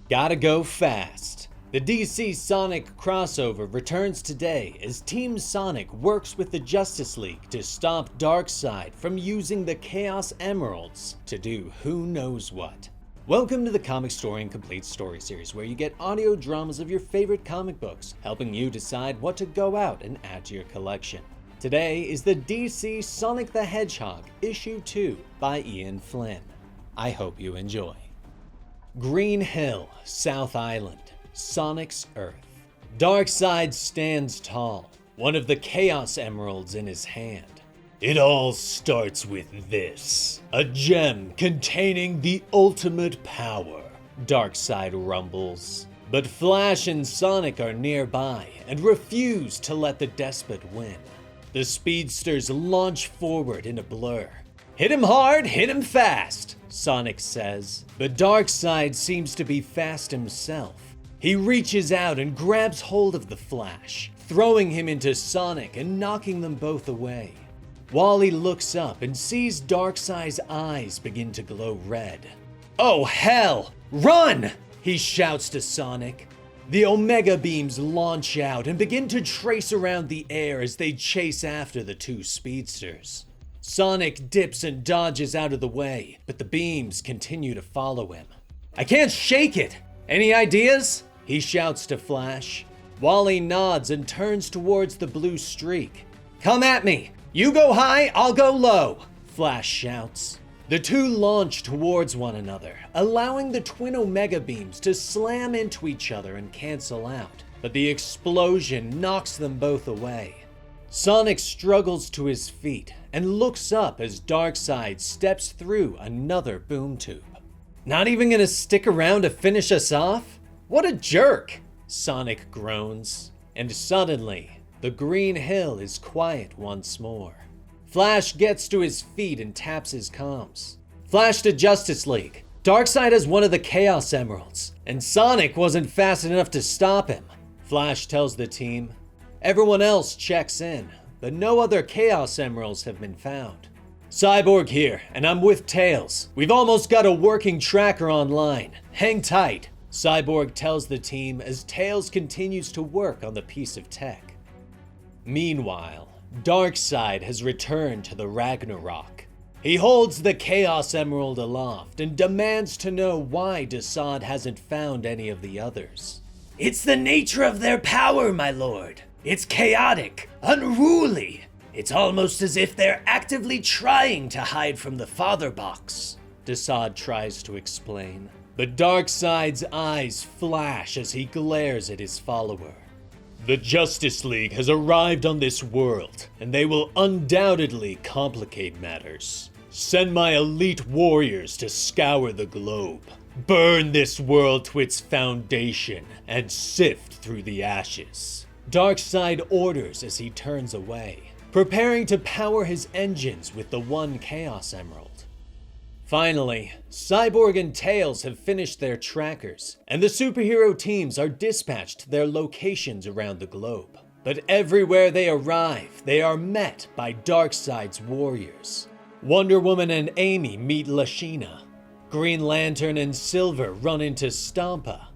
Gotta go fast. The DC Sonic crossover returns today as Team Sonic works with the Justice League to stop Darkseid from using the Chaos Emeralds to do who knows what. Welcome to the Comicstorian Complete Story Series, where you get audio dramas of your favorite comic books, helping you decide what to go out and add to your collection. Today is the DC Sonic the Hedgehog Issue 2 by Ian Flynn. I hope you enjoy. Green Hill, South Island, Sonic's Earth. Darkseid stands tall, one of the Chaos Emeralds in his hand. It all starts with this, a gem containing the ultimate power, Darkseid rumbles. But Flash and Sonic are nearby and refuse to let the despot win. The speedsters launch forward in a blur. Hit him hard, hit him fast, Sonic says. But Darkseid seems to be fast himself. He reaches out and grabs hold of the Flash, throwing him into Sonic and knocking them both away. Wally looks up and sees Darkseid's eyes begin to glow red. "Oh hell! Run!" he shouts to Sonic. The Omega beams launch out and begin to trace around the air as they chase after the two speedsters. Sonic dips and dodges out of the way, but the beams continue to follow him. "I can't shake it! Any ideas?" he shouts to Flash. Wally nods and turns towards the blue streak. "Come at me! You go high, I'll go low!" Flash shouts. The two launch towards one another, allowing the twin Omega beams to slam into each other and cancel out, but the explosion knocks them both away. Sonic struggles to his feet and looks up as Darkseid steps through another boom tube. "Not even gonna stick around to finish us off? What a jerk!" Sonic groans. And suddenly, the Green Hill is quiet once more. Flash gets to his feet and taps his comms. "Flash to Justice League. Darkseid has one of the Chaos Emeralds, and Sonic wasn't fast enough to stop him," Flash tells the team. Everyone else checks in, but no other Chaos Emeralds have been found. "Cyborg here, and I'm with Tails. We've almost got a working tracker online. Hang tight," Cyborg tells the team as Tails continues to work on the piece of tech. Meanwhile, Darkseid has returned to the Ragnarok. He holds the Chaos Emerald aloft and demands to know why Darkseid hasn't found any of the others. "It's the nature of their power, my lord. It's chaotic, unruly. It's almost as if they're actively trying to hide from the Father Box," Darkseid tries to explain. But Darkseid's eyes flash as he glares at his follower. "The Justice League has arrived on this world, and they will undoubtedly complicate matters. Send my elite warriors to scour the globe, burn this world to its foundation, and sift through the ashes," Darkseid orders as he turns away, preparing to power his engines with the one Chaos Emerald. Finally, Cyborg and Tails have finished their trackers, and the superhero teams are dispatched to their locations around the globe. But everywhere they arrive, they are met by Darkseid's warriors. Wonder Woman and Amy meet Lashina. Green Lantern and Silver run into Stampa.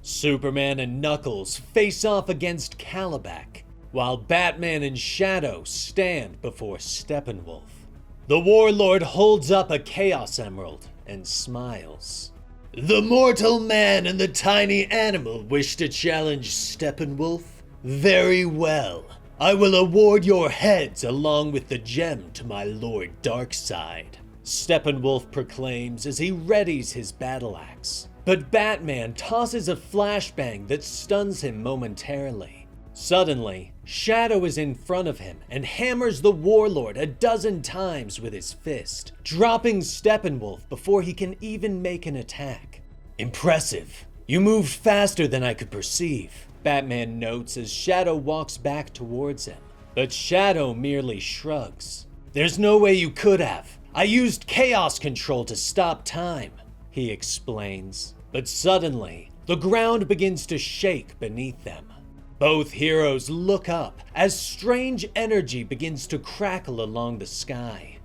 Superman and Knuckles face off against Calabac, while Batman and Shadow stand before Steppenwolf. The Warlord holds up a Chaos Emerald and smiles. "The mortal man and the tiny animal wish to challenge Steppenwolf? Very well. I will award your heads along with the gem to my lord Darkseid," Steppenwolf proclaims as he readies his battle axe. But Batman tosses a flashbang that stuns him momentarily. Suddenly, Shadow is in front of him and hammers the Warlord a dozen times with his fist, dropping Steppenwolf before he can even make an attack. "Impressive. You moved faster than I could perceive," Batman notes as Shadow walks back towards him. But Shadow merely shrugs. "There's no way you could have. I used Chaos Control to stop time," he explains. But suddenly, the ground begins to shake beneath them. Both heroes look up as strange energy begins to crackle along the sky.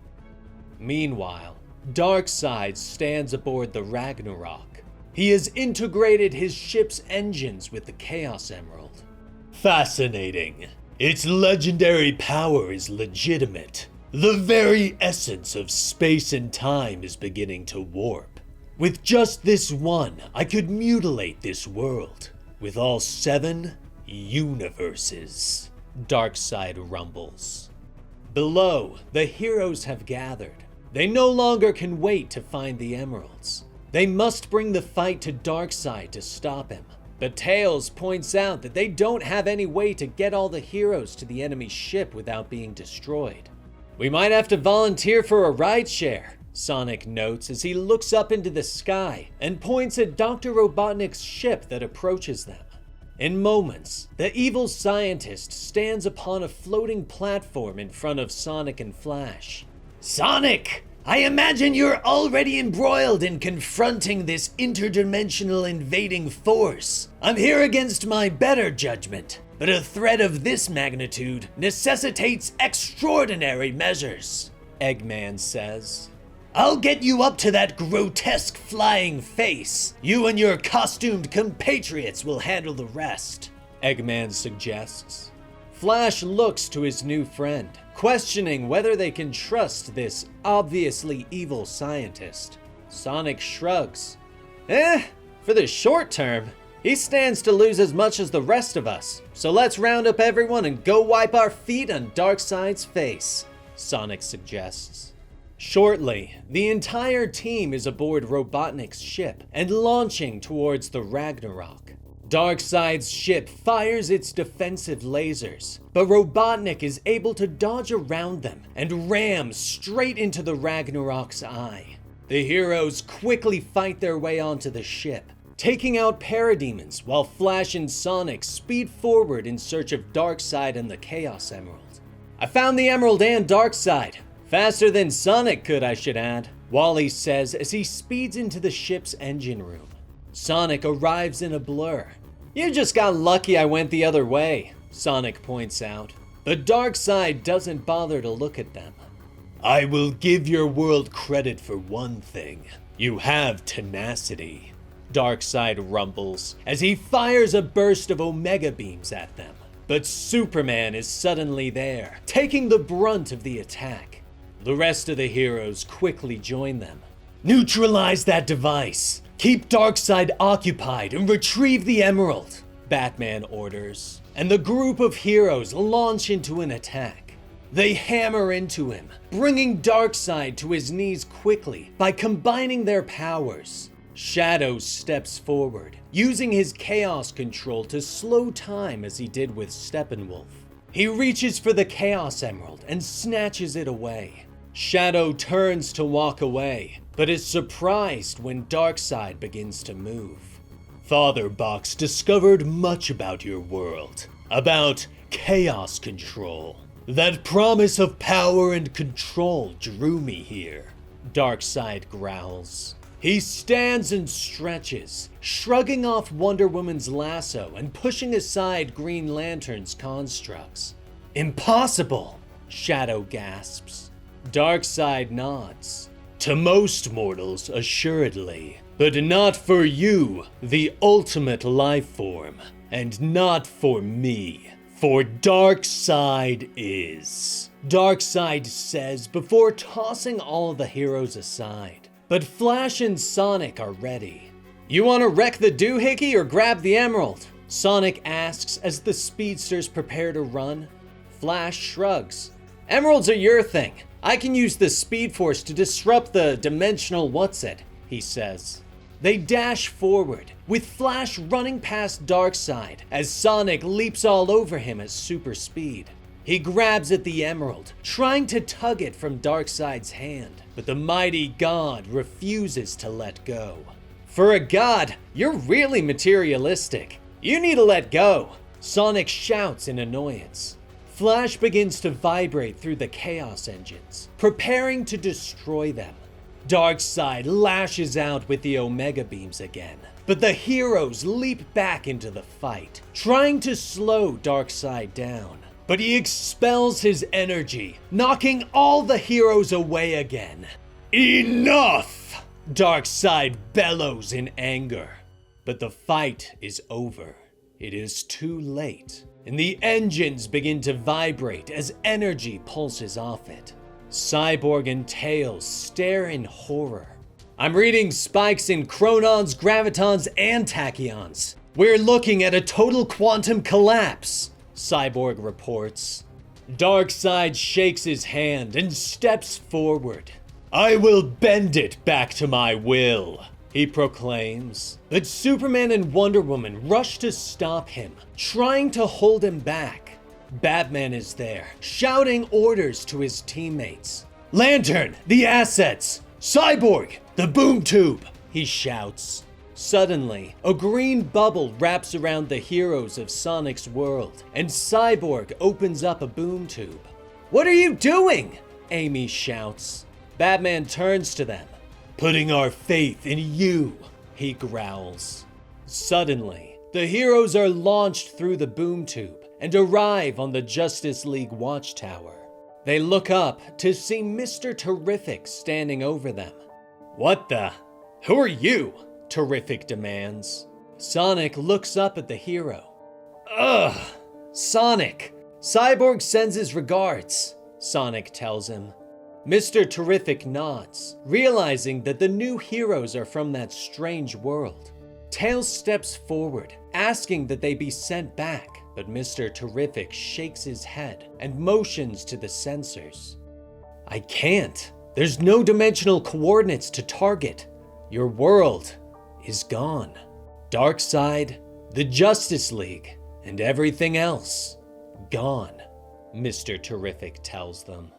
Meanwhile, Darkseid stands aboard the Ragnarok. He has integrated his ship's engines with the Chaos Emerald. Fascinating. Its legendary power is legitimate. The very essence of space and time is beginning to warp. With just this one, I could mutilate this world. With all 7 universes. Darkseid rumbles. Below, the heroes have gathered. They no longer can wait to find the emeralds. They must bring the fight to Darkseid to stop him. But Tails points out that they don't have any way to get all the heroes to the enemy ship without being destroyed. We might have to volunteer for a rideshare, Sonic notes as he looks up into the sky and points at Dr. Robotnik's ship that approaches them. In moments, the evil scientist stands upon a floating platform in front of Sonic and Flash. Sonic! I imagine you're already embroiled in confronting this interdimensional invading force. I'm here against my better judgment, but a threat of this magnitude necessitates extraordinary measures, Eggman says. I'll get you up to that grotesque flying face. You and your costumed compatriots will handle the rest, Eggman suggests. Flash looks to his new friend, questioning whether they can trust this obviously evil scientist. Sonic shrugs. For the short term, he stands to lose as much as the rest of us, so let's round up everyone and go wipe our feet on Darkseid's face, Sonic suggests. Shortly, the entire team is aboard Robotnik's ship and launching towards the Ragnarok. Darkseid's ship fires its defensive lasers, but Robotnik is able to dodge around them and ram straight into the Ragnarok's eye. The heroes quickly fight their way onto the ship, taking out parademons while Flash and Sonic speed forward in search of Darkseid and the Chaos Emerald. I found the Emerald and Darkseid. Faster than Sonic could, I should add, Wally says as he speeds into the ship's engine room. Sonic arrives in a blur. You just got lucky I went the other way, Sonic points out. But Darkseid doesn't bother to look at them. I will give your world credit for one thing. You have tenacity, Darkseid rumbles as he fires a burst of Omega beams at them. But Superman is suddenly there, taking the brunt of the attack. The rest of the heroes quickly join them. Neutralize that device! Keep Darkseid occupied and retrieve the emerald, Batman orders, and the group of heroes launch into an attack. They hammer into him, bringing Darkseid to his knees quickly by combining their powers. Shadow steps forward, using his chaos control to slow time as he did with Steppenwolf. He reaches for the Chaos Emerald and snatches it away. Shadow turns to walk away, but is surprised when Darkseid begins to move. Father Box discovered much about your world, about chaos control. That promise of power and control drew me here, Darkseid growls. He stands and stretches, shrugging off Wonder Woman's lasso and pushing aside Green Lantern's constructs. Impossible, Shadow gasps. Darkseid nods. To most mortals, assuredly, but not for you, the ultimate life form, and not for me, for Darkseid is. Darkseid says before tossing all of the heroes aside. But Flash and Sonic are ready. You want to wreck the doohickey or grab the emerald? Sonic asks as the speedsters prepare to run. Flash shrugs. Emeralds are your thing. I can use the Speed Force to disrupt the dimensional what's-it, he says. They dash forward, with Flash running past Darkseid as Sonic leaps all over him at super speed. He grabs at the emerald, trying to tug it from Darkseid's hand, but the mighty god refuses to let go. For a god, you're really materialistic. You need to let go, Sonic shouts in annoyance. Flash begins to vibrate through the chaos engines, preparing to destroy them. Darkseid lashes out with the Omega beams again, but the heroes leap back into the fight, trying to slow Darkseid down. But he expels his energy, knocking all the heroes away again. Enough! Darkseid bellows in anger. But the fight is over. It is too late, and the engines begin to vibrate as energy pulses off it. Cyborg and Tails stare in horror. I'm reading spikes in chronons, gravitons, and tachyons. We're looking at a total quantum collapse, Cyborg reports. Darkseid shakes his hand and steps forward. I will bend it back to my will, he proclaims. But Superman and Wonder Woman rush to stop him, trying to hold him back. Batman is there, shouting orders to his teammates. Lantern, the assets! Cyborg, the boom tube! He shouts. Suddenly, a green bubble wraps around the heroes of Sonic's world, and Cyborg opens up a boom tube. What are you doing? Amy shouts. Batman turns to them. Putting our faith in you, he growls. Suddenly, the heroes are launched through the boom tube and arrive on the Justice League watchtower. They look up to see Mr. Terrific standing over them. What the? Who are you? Terrific demands. Sonic looks up at the hero. Ugh! Sonic! Cyborg sends his regards, Sonic tells him. Mr. Terrific nods, realizing that the new heroes are from that strange world. Tails steps forward, asking that they be sent back, but Mr. Terrific shakes his head and motions to the sensors. I can't. There's no dimensional coordinates to target. Your world is gone. Darkseid, the Justice League, and everything else gone, Mr. Terrific tells them.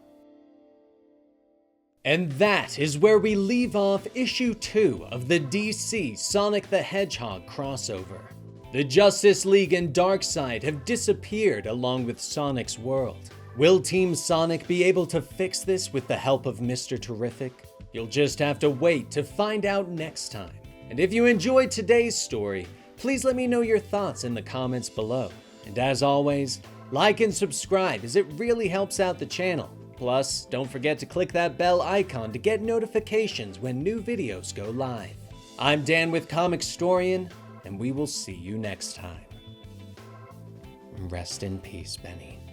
And that is where we leave off issue 2 of the DC Sonic the Hedgehog crossover. The Justice League and Darkseid have disappeared along with Sonic's world. Will Team Sonic be able to fix this with the help of Mr. Terrific? You'll just have to wait to find out next time. And if you enjoyed today's story, please let me know your thoughts in the comments below. And as always, like and subscribe as it really helps out the channel. Plus, don't forget to click that bell icon to get notifications when new videos go live. I'm Dan with Comicstorian, and we will see you next time. Rest in peace, Benny.